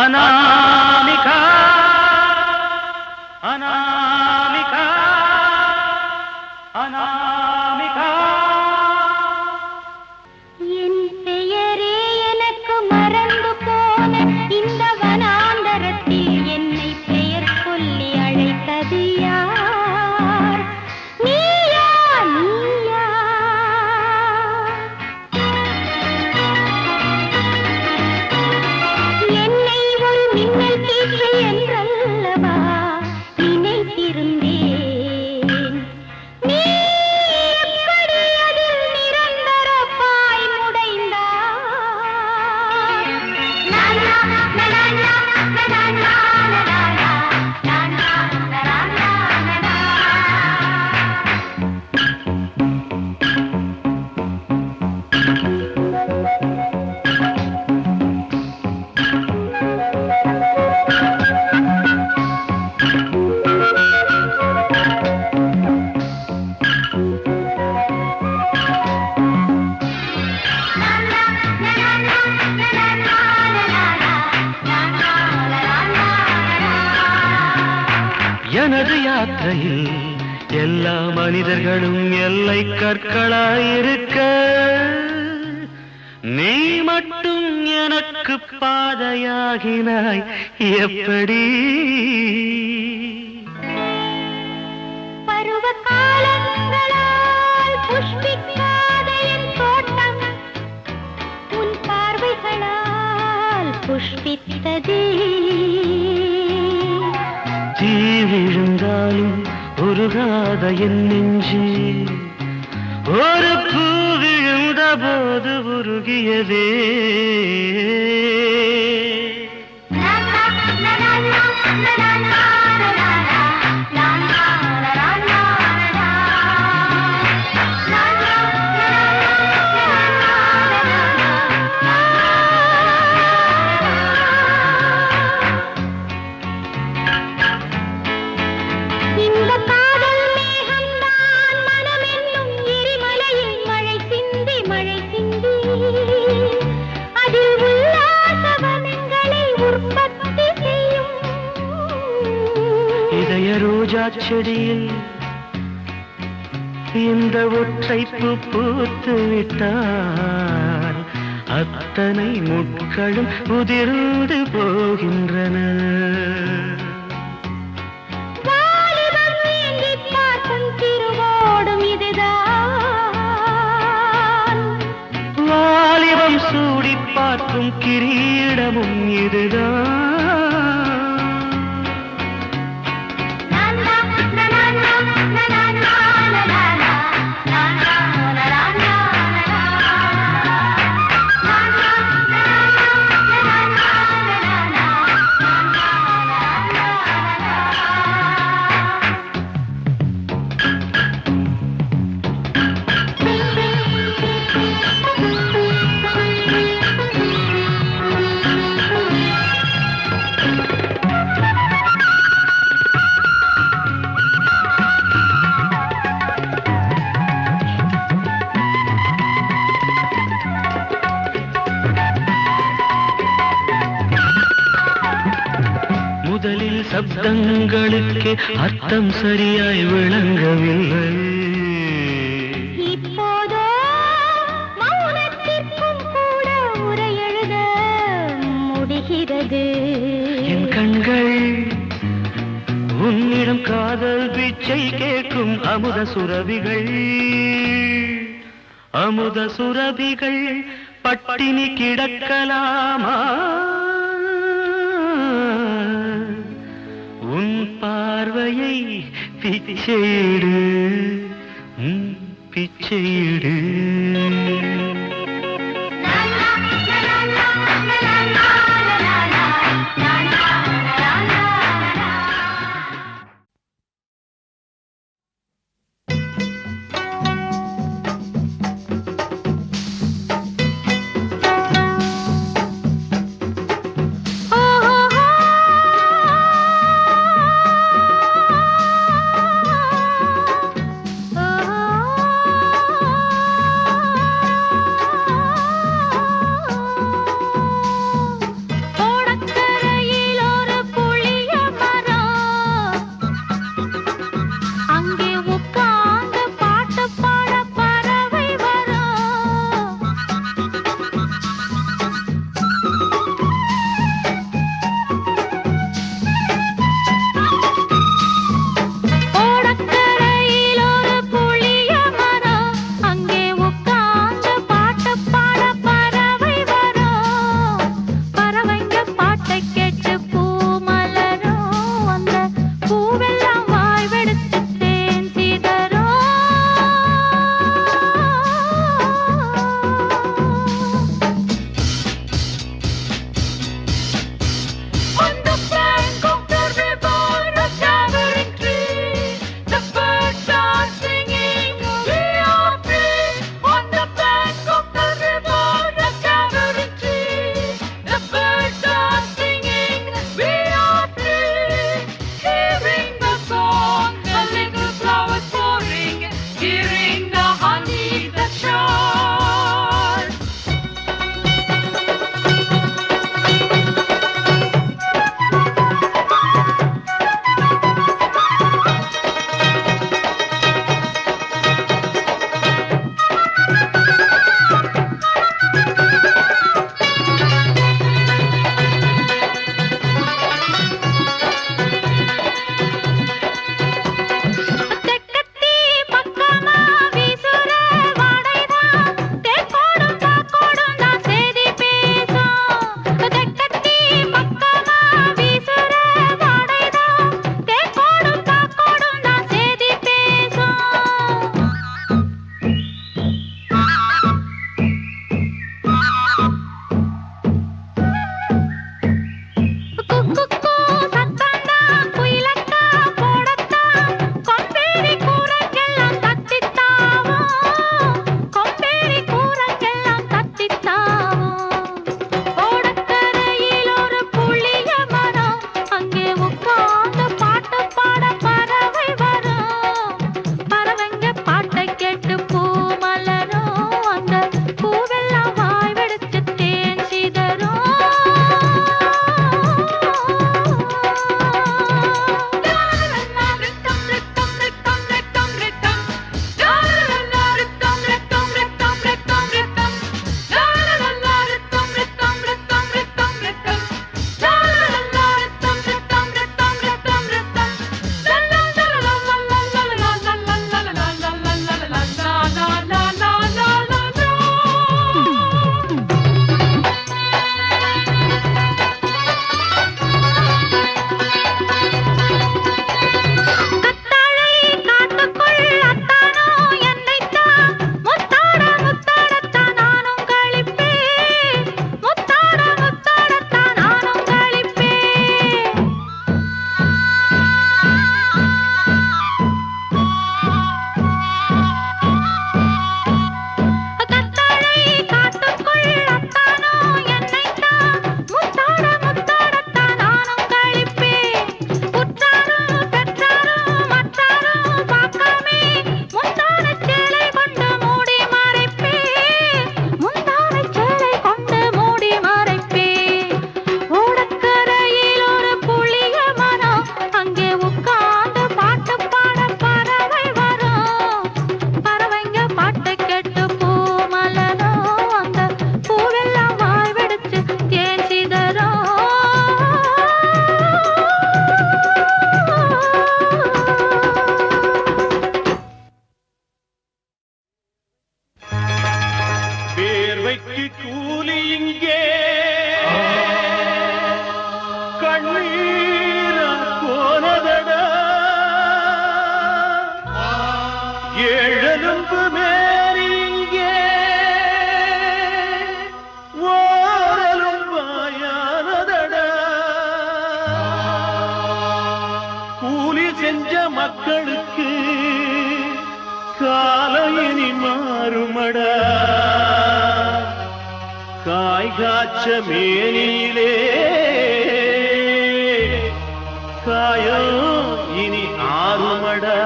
அநாமிகா அநாமிகா அநாமிகா. என் பெயரே எனக்கு மறந்து போன இந்த வனாந்தரத்தில் என்னை பெயர் சொல்லி அழைத்தது யார்? நீயா நீயா? என்னை ஒரு மின்னல் கீற்று என்றல்லவா நினைத்திருந்தேன். நீ எப்படி அதில் நிரந்தர பாய் முடைந்தாய்? நானா நானா நானா நானா நானா நானா நானா. எனது யாத்திரையில் எல்லா மனிதர்களும் எல்லை கற்களாயிருக்க நீ மட்டும் எனக்கு பாதையாகினாய் எப்படி? பருவ காலங்களால் புஷ்பிக்காத என் தோட்டம் உன் பார்வைகளால் புஷ்பித்ததே. தீ விழுந்தாலும் உருகாத என் நெஞ்சு ஒரு பூ விழுந்த போது உருகியதே. இந்த காதல் மேகம்தான் மனமென்னும் எரிமலையில் மழை சிந்தி அதில் உல்லாச வனங்களை உற்பத்தி செய்யும். இதய ரோஜா செடியில் இந்த ஒற்றை பூ பூத்து விட்டால் அத்தனை முட்களும் உதிர்ந்து போகின்றன. வாலிபம் ஏங்கி பார்க்கும் திருவோடும் இதுதான். வாலிபம் சூடி பார்க்கும் கிரீடமும் இதுதான். முதலில் சப்தங்களுக்கு அர்த்தம் சரியாய் விளங்கவில்லை. இப்போதோ மௌனத்திற்கும் கூட உரை எழுத முடிகிறது. என் கண்கள் உன்னிடம் காதல் பிச்சை கேட்கும் அமுத சுரபிகள் பட்டினி கிடக்கலாமா? உன் பார்வையை பிச்சையிடு பிச்சையிடு. குக்கு சத்தந்தான் குயிலக்கா போடத்தான் கொம்பேரி கூரைக்கெல்லாம் தத்தித்தாவும் கொம்பேரி கூரைக்கெல்லாம் தத்தித்தாவும் ஓடக்கரையில் ஒரு புளிய மரம் அங்கே உட்கார்ந்து பாட்டு பாட பறவை வரும் பறவைங்க பாட்டை கேட்டு பூ மலரும் அந்த பூவெல்லாம் வாய் வெடிச்சு தேன் சிதறும் வேர்வைக்கு கூலி இங்கே கண்ணீரா போனதடா ஏழெலும்பு மேரி இங்கே ஓரலும் வாயானதடா கூலி செஞ்ச மக்களுக்கு காலம் இனி மாறுமடா காய் காய்ச்ச மேனியிலே காயம் இனி ஆறுமடா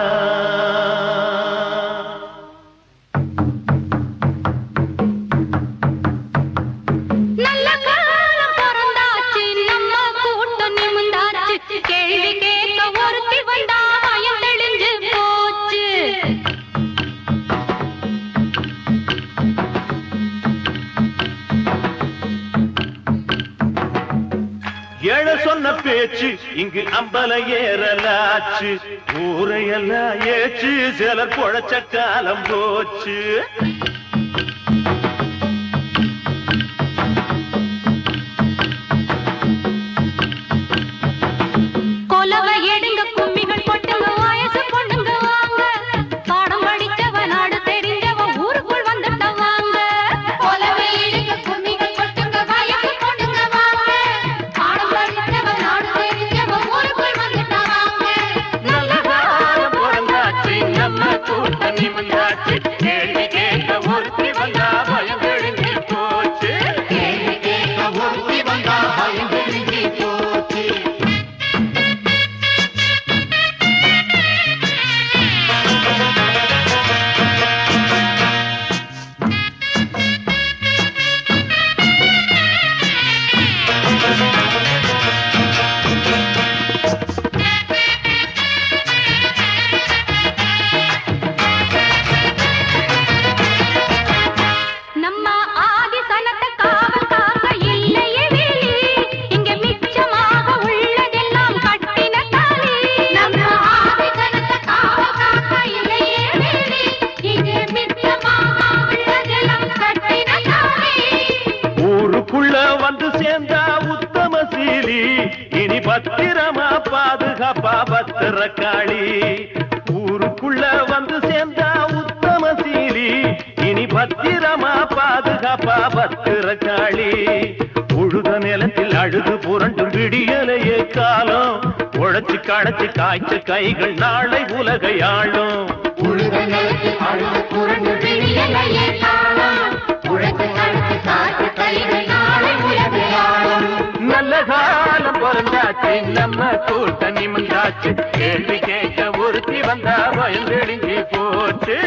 நல்ல காலம் பிறந்தாச்சு நம்ம கூட்டம் நிமிந்தாச்சு கேள்வி கேட்க ஒருத்தி வந்தா பயம் தெளிஞ்சு போச்சு ஏழ சொன்ன பேச்சு இங்கு அம்பல ஏறலாச்சு ஊரையெல்லாம் ஏச்சு சிலர் பொழைச்ச காலம் போச்சு கொலவை எடுங்க கும்மிகள் போட்டுங்க வயசு பொண்ணுங்க வாங்க பாடம் படிச்சவ நாடு தெரிஞ்சவ ஊருக்குள் வந்துட்ட வாங்க கொலவை எடுங்க கும்மிகள் போட்டுங்க வயசு பொண்ணுங்க வாங்க பாடம் படிச்சவ நாடு தெரிஞ்சவ ஊருக்குள் வந்துட்ட வாங்க நல்ல காலம் பிறந்தாச்சு நம்ம கூட்டம் நிமிந்தாச்சு கேள்வி கேட்க ஒருத்தி வந்தா பயம் தெளிஞ்சு போச்சு கேள்வி கேட்க ஒருத்தி வந்தா பயம் தெளிஞ்சு போச்சு நம்ம ஆதி சனத்த காவல் காக்க இல்லையே வேலி இங்க மிச்சமாக உள்ளதெல்லாம் கட்டின தாலி நம்ம ஆதி சனத்த காவல் காக்க இல்லையே வேலி இங்க மிச்சமாக உள்ளதெல்லாம் கட்டின தாலி ஊருக்குள்ள வந்து சேர்ந்தா உத்தம சீலி இனி பத்திரமா பாதுகாப்பா பத்திரக்காளி ஊருக்குள்ள வந்து சேர்ந்தா உத்தம சீலி இனி பத்திரமா பாதுகாப்பா பத்திரக்காளி உழுத நிலத்தில் அழு அழுது புரண்டு விடியலையே காலம் உழைச்சு கடைச்சு காய்ச்ச கைகள் நாளை உலகை ஆளும் நல்ல காலம் பிறந்தாச்சு நம்ம கூட்ட நிமிந்தாச்சு கேள்வி கேட்க ஒருத்தி வந்தா பயம் தெளிஞ்சு போச்சு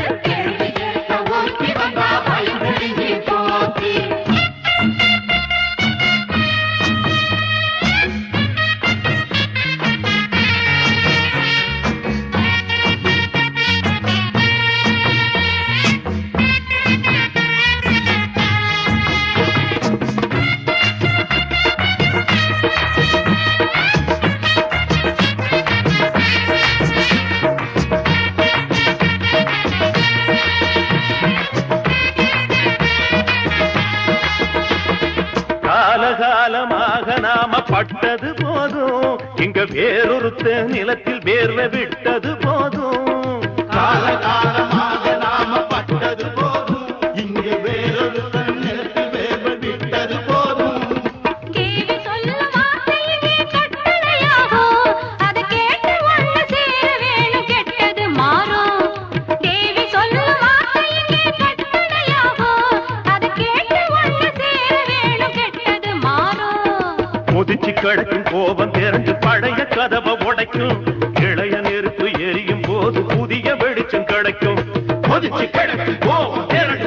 காலகாலமாக நாம பட்டது போதும் இங்க வேறொருத்த நிலத்தில் வேர்வை விட்டது போதும் காலகாலமாக நாம பட்டது போதும் இங்க வேறொருத்த நிலத்தில் வேர்வை விட்டது போதும் தேவி சொல்லும் வார்த்தையே கட்டளையாகும் அதை கேட்டு ஒன்று சேர வேணும் கெட்டது மாறும் தேவி சொல்லும் வார்த்தையே கட்டளையாகும் அதை கேட்டு ஒன்று சேர வேணும் கெட்டது மாறும் முதிச்சு கிடக்கும் கோபம் திறந்து பழைய கதவை உடைக்கும் இளைய நெருப்பு எரியும் போது புதிய வெளிச்சம் கிடைக்கும் முதிச்சு கிடக்கும் கோபம் திறந்து